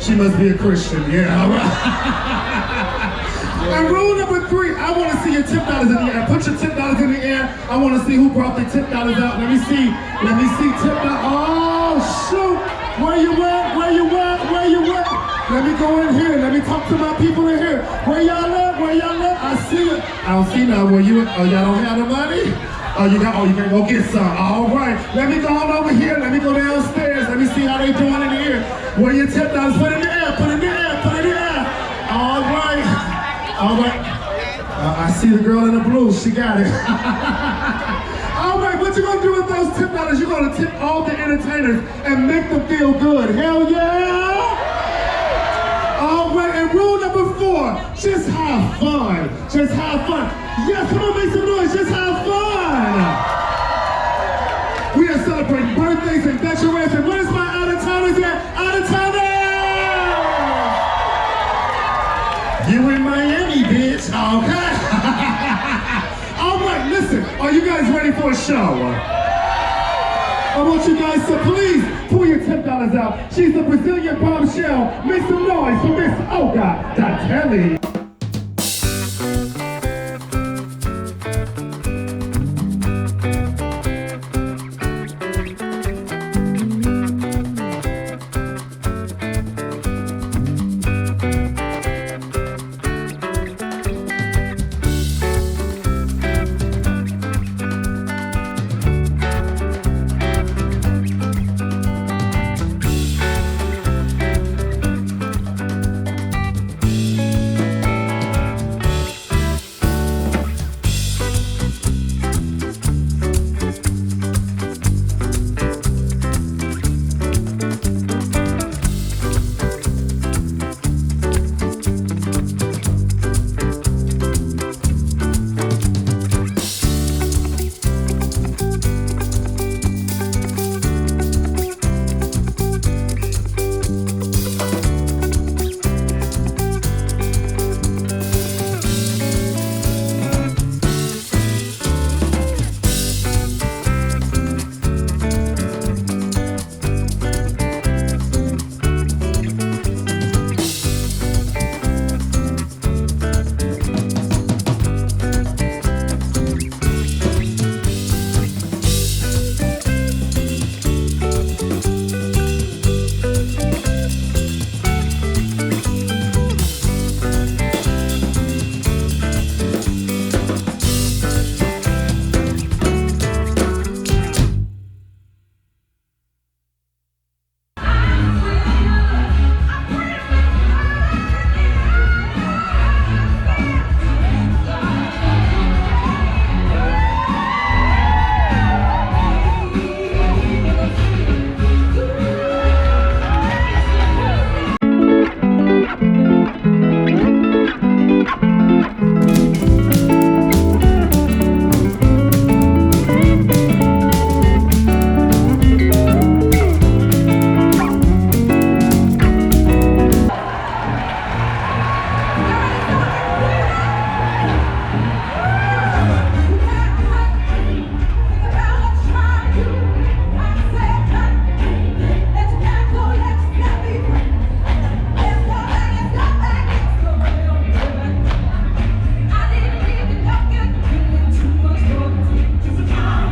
She must be a Christian, yeah, all right. And rule number 3, I want to see your $10 in the air. Put your $10 in the air. I want to see who brought the $10 out. Let me see $10. Oh, shoot. Where you at? Where you at? Where you at? Let me go in here. Let me talk to my people in here. Where y'all at? Where y'all at? I see it. I don't see now. Where you at? Oh, y'all don't have the money? Oh, you can go get some. All right. Let me go on over here. Let me go downstairs. Let me see how they doing in here. Where your $10? Put it in the air. Put it in the air. Put it in the air. All right. All right. I see the girl in the blue. She got it. All right. What you gonna do with those $10? You're gonna tip all the entertainers and make them feel good. Hell yeah. All right. And rule number 4: just have fun. Just have fun. Yes. Come on, make some noise. Just have fun. We are celebrating birthdays and veterans. And where's my out-of-towners at? Out-of-towners! You in Miami, bitch. Okay. All right, listen. Are you guys ready for a show? I want you guys to please pull your $10 out. She's the Brazilian bombshell. Make some noise for Miss Olga Datelli.